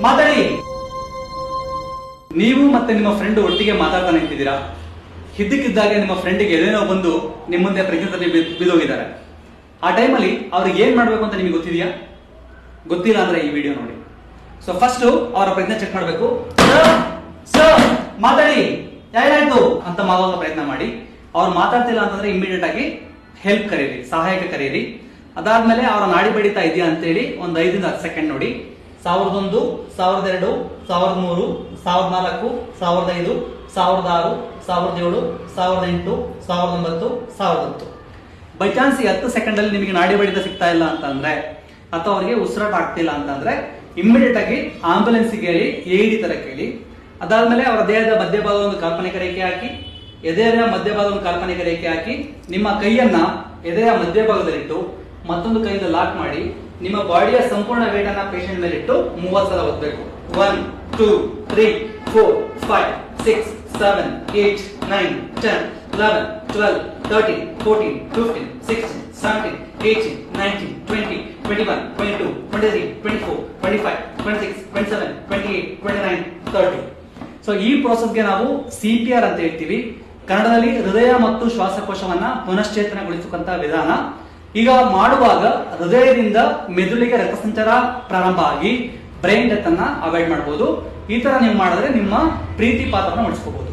ಮಾತಾಡಿ. ನೀವು ಮತ್ತೆ ನಿಮ್ಮ ಫ್ರೆಂಡ್ ಒಟ್ಟಿಗೆ ಮಾತಾಡ್ತಾ ನಿಂತಿದ್ದೀರಾ. ಇದ್ದಕ್ಕಿದ್ದಾಗೆ ನಿಮ್ಮ ಫ್ರೆಂಡ್ಗೆ ಏನೇನೋ ಬಂದು ನಿಮ್ಮ ಮುಂದೆ ಪ್ರಜ್ಞೆ ಬಿದ್ದೋಗಿದ್ದಾರೆ. ಆ ಟೈಮಲ್ಲಿ ಅವ್ರಿಗೆ ಏನ್ ಮಾಡ್ಬೇಕು ಅಂತ ನಿಮಗೆ ಗೊತ್ತಿದೆಯಾ? ಗೊತ್ತಿಲ್ಲ ಅಂದ್ರೆ ಈ ವಿಡಿಯೋ ನೋಡಿ. ಸೊ ಫಸ್ಟ್ ಅವರ ಪ್ರಜ್ಞೆ ಚೆಕ್ ಮಾಡಬೇಕು. ಸರ್ ಮಾತಾಡಿ, ಏನಾಯ್ತು ಅಂತ ಮಾಡುವ ಪ್ರಯತ್ನ ಮಾಡಿ. ಅವ್ರು ಮಾತಾಡ್ತಿಲ್ಲ ಅಂತಂದ್ರೆ ಇಮಿಡಿಯೇಟ್ ಆಗಿ ಹೆಲ್ಪ್ ಕರೀರಿ, ಸಹಾಯಕ ಕರೀರಿ. ಅದಾದ್ಮೇಲೆ ಅವರ ನಾಡಿ ಬಡಿತಾ ಇದೆಯಾ ಅಂತೇಳಿ ಒಂದು 5 ಇಂದ 10 ಸೆಕೆಂಡ್ ನೋಡಿ. 1001, 1002, 1003, 1004, 1005, 1006, 1007, 1008, 1009, 1010. ಬೈ ಚಾನ್ಸ್ 10 ಸೆಕೆಂಡ್ ಅಲ್ಲಿ ನಿಮಗೆ ನಾಡಿ ಬಡಿತ ಸಿಗ್ತಾ ಇಲ್ಲ ಅಂತಂದ್ರೆ ಅಥವಾ ಅವರಿಗೆ ಉಸಿರಾಟ ಆಗ್ತಿಲ್ಲ ಅಂತಂದ್ರೆ ಇಮಿಡಿಯೇಟ್ ಆಗಿ ಆಂಬುಲೆನ್ಸ್ ಹೇಳಿ, AED ತರ ಕೇಳಿ. ಅದಾದ್ಮೇಲೆ ಅವರ ದೇಹದ ಮಧ್ಯಭಾಗದ ಒಂದು ಕಾಲ್ಪನಿಕ ರೇಖೆ ಹಾಕಿ, ಎದೆಯ ಮಧ್ಯಭಾಗದ ಒಂದು ಕಾಲ್ಪನಿಕ ರೇಖೆ ಹಾಕಿ, ನಿಮ್ಮ ಕೈಯನ್ನ ಎದೆಯ ಮಧ್ಯಭಾಗದಲ್ಲಿಟ್ಟು ಮತ್ತೊಂದು ಕೈಯಿಂದ ಲಾಕ್ ಮಾಡಿ ನಿಮ್ಮ ಬಾಡಿಯ ಸಂಪೂರ್ಣ ವೇಟ್ ಅನ್ನ ಪೇಷಂಟ್ ಮೇಲೆ ಇಟ್ಟು 30 ಸಲ ಒತ್ತಬೇಕು. 1 2 3 4 5 6 7 8 9 10 11 12 13 14 15 16 17 18 19 20 21 22 23 24 25 26 27 28 29 30. ಸೊ ಈ ಪ್ರೋಸೆಸ್ಗೆ ನಾವು CPR ಅಂತ ಹೇಳ್ತೀವಿ. ಕನ್ನಡದಲ್ಲಿ ಹೃದಯ ಮತ್ತು ಶ್ವಾಸಕೋಶವನ್ನ ಪುನಶ್ಚೇತನಗೊಳಿಸುವಂತ ವಿಧಾನ. ಈಗ ಮಾಡುವಾಗ ಹೃದಯದಿಂದ ಮೆದುಳಿಗೆ ರಕ್ತ ಸಂಚಾರ ಪ್ರಾರಂಭ ಆಗಿ ಬ್ರೈನ್ ಡೆತ್ ಅನ್ನ ಅವಾಯ್ಡ್ ಮಾಡಬಹುದು. ಈ ತರ ನೀವು ಮಾಡಿದ್ರೆ ನಿಮ್ಮ ಪ್ರೀತಿ ಪಾತ್ರವನ್ನು ಉಳಿಸ್ಕೋಬಹುದು.